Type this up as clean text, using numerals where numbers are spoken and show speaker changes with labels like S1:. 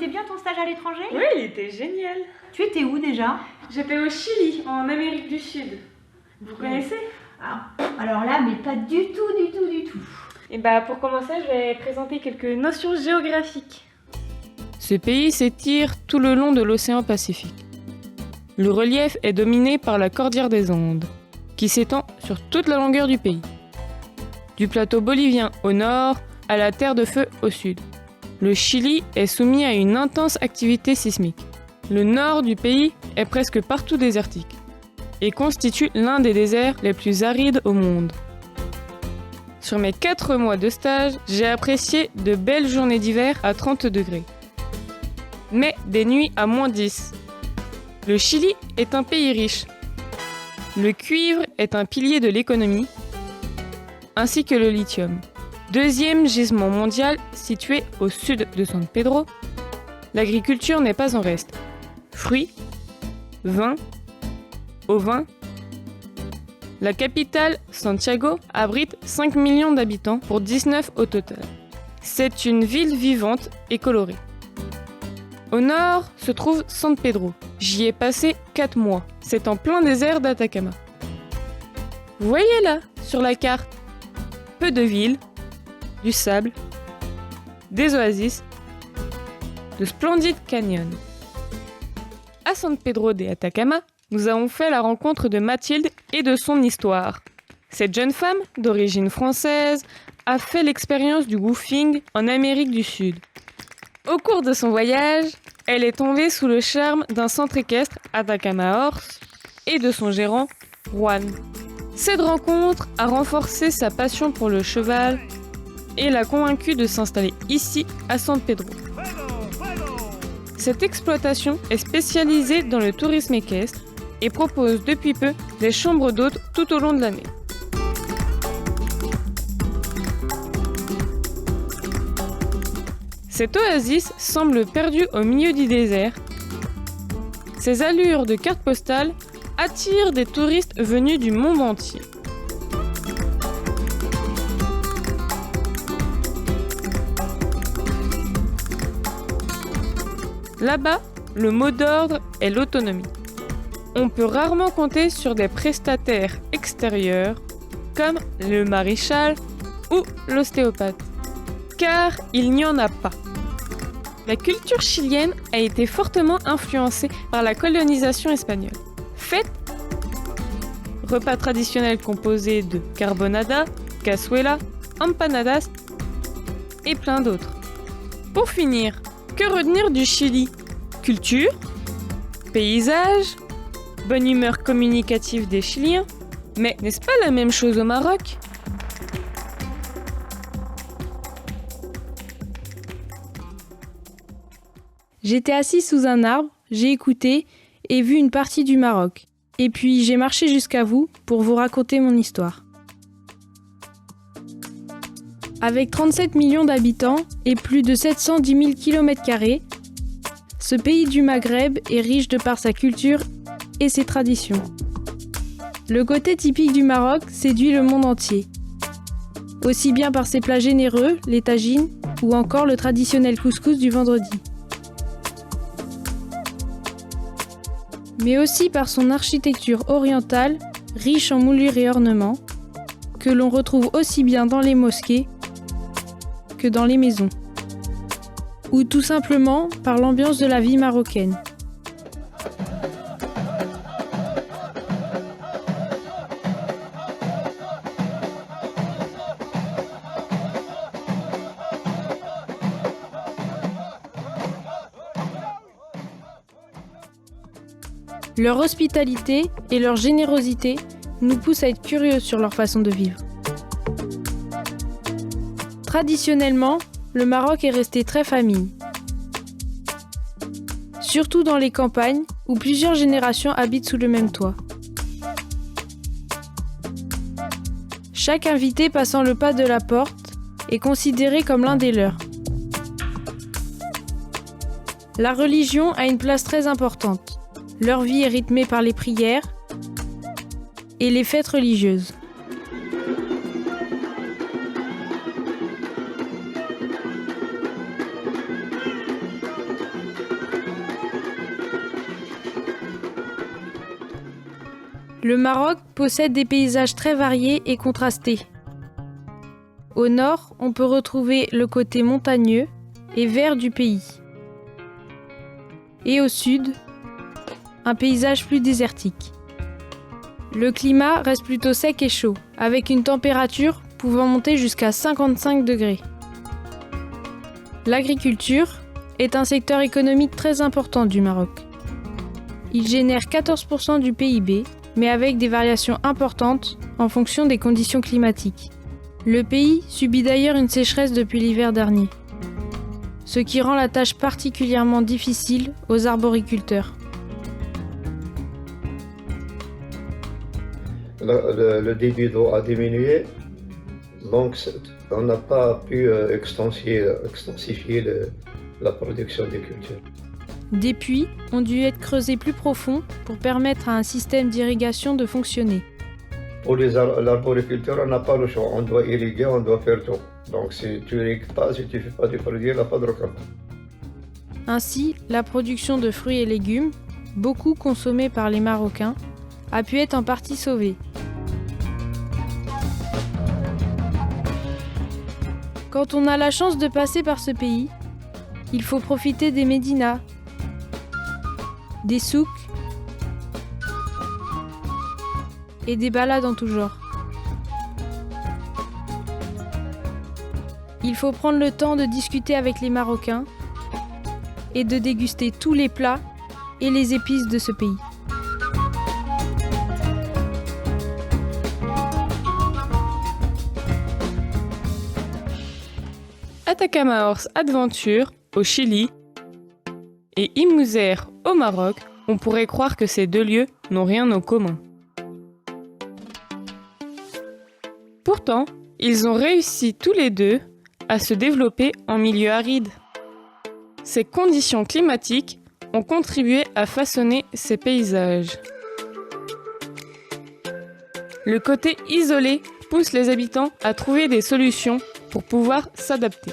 S1: était bien ton stage à l'étranger?
S2: Oui, il était génial.
S1: Tu étais où déjà?
S2: J'étais au Chili, en Amérique du Sud. Vous connaissez?
S1: Alors là, mais pas du tout.
S2: Et pour commencer, je vais présenter quelques notions géographiques. Ce pays s'étire tout le long de l'océan Pacifique. Le relief est dominé par la cordillère des Andes, qui s'étend sur toute la longueur du pays. Du plateau bolivien au nord à la Terre de Feu au sud. Le Chili est soumis à une intense activité sismique. Le nord du pays est presque partout désertique et constitue l'un des déserts les plus arides au monde. Sur mes 4 mois de stage, j'ai apprécié de belles journées d'hiver à 30 degrés, mais des nuits à -10. Le Chili est un pays riche. Le cuivre est un pilier de l'économie, ainsi que le lithium. Deuxième gisement mondial situé au sud de San Pedro, l'agriculture n'est pas en reste. Fruits, vins, ovins. La capitale, Santiago, abrite 5 millions d'habitants pour 19 au total. C'est une ville vivante et colorée. Au nord se trouve San Pedro. J'y ai passé 4 mois. C'est en plein désert d'Atacama. Vous voyez là, sur la carte, peu de villes, du sable, des oasis, de splendides canyons. À San Pedro de Atacama, nous avons fait la rencontre de Mathilde et de son histoire. Cette jeune femme, d'origine française, a fait l'expérience du woofing en Amérique du Sud. Au cours de son voyage, elle est tombée sous le charme d'un centre équestre, Atacama Horse, et de son gérant, Juan. Cette rencontre a renforcé sa passion pour le cheval et l'a convaincue de s'installer ici, à San Pedro. Cette exploitation est spécialisée dans le tourisme équestre et propose depuis peu des chambres d'hôtes tout au long de l'année. Cette oasis semble perdue au milieu du désert. Ses allures de carte postale attirent des touristes venus du monde entier. Là-bas, le mot d'ordre est l'autonomie. On peut rarement compter sur des prestataires extérieurs comme le maréchal ou l'ostéopathe, car il n'y en a pas. La culture chilienne a été fortement influencée par la colonisation espagnole. Fêtes, repas traditionnels composés de carbonada, cazuela, empanadas et plein d'autres. Pour finir, que retenir du Chili? Culture, paysage, bonne humeur communicative des Chiliens, mais n'est-ce pas la même chose au Maroc?
S3: J'étais assise sous un arbre, j'ai écouté et vu une partie du Maroc. Et puis j'ai marché jusqu'à vous pour vous raconter mon histoire. Avec 37 millions d'habitants et plus de 710 000 km², ce pays du Maghreb est riche de par sa culture et ses traditions. Le côté typique du Maroc séduit le monde entier. Aussi bien par ses plats généreux, les tagines, ou encore le traditionnel couscous du vendredi. Mais aussi par son architecture orientale, riche en moulures et ornements, que l'on retrouve aussi bien dans les mosquées que dans les maisons, ou tout simplement par l'ambiance de la vie marocaine. Leur hospitalité et leur générosité nous poussent à être curieux sur leur façon de vivre. Traditionnellement, le Maroc est resté très famille. Surtout dans les campagnes où plusieurs générations habitent sous le même toit. Chaque invité passant le pas de la porte est considéré comme l'un des leurs. La religion a une place très importante. Leur vie est rythmée par les prières et les fêtes religieuses. Le Maroc possède des paysages très variés et contrastés. Au nord, on peut retrouver le côté montagneux et vert du pays. Et au sud, un paysage plus désertique. Le climat reste plutôt sec et chaud, avec une température pouvant monter jusqu'à 55 degrés. L'agriculture est un secteur économique très important du Maroc. Il génère 14% du PIB, mais avec des variations importantes en fonction des conditions climatiques. Le pays subit d'ailleurs une sécheresse depuis l'hiver dernier, ce qui rend la tâche particulièrement difficile aux arboriculteurs.
S4: Le débit d'eau a diminué, donc on n'a pas pu extensifier la production des cultures.
S3: Des puits ont dû être creusés plus profonds pour permettre à un système d'irrigation de fonctionner.
S4: Pour l'arboriculture, on n'a pas le choix, on doit irriguer, on doit faire tout. Donc si tu n'irrigues pas, si tu ne fais pas du produit, il n'y a pas de récolte.
S3: Ainsi, la production de fruits et légumes, beaucoup consommés par les Marocains, a pu être en partie sauvée. Quand on a la chance de passer par ce pays, il faut profiter des médinas, des souks et des balades en tout genre. Il faut prendre le temps de discuter avec les Marocains et de déguster tous les plats et les épices de ce pays.
S2: Atacama Horse Adventure au Chili et Imouzer au Maroc, on pourrait croire que ces deux lieux n'ont rien en commun. Pourtant, ils ont réussi tous les deux à se développer en milieu aride. Ces conditions climatiques ont contribué à façonner ces paysages. Le côté isolé pousse les habitants à trouver des solutions pour pouvoir s'adapter.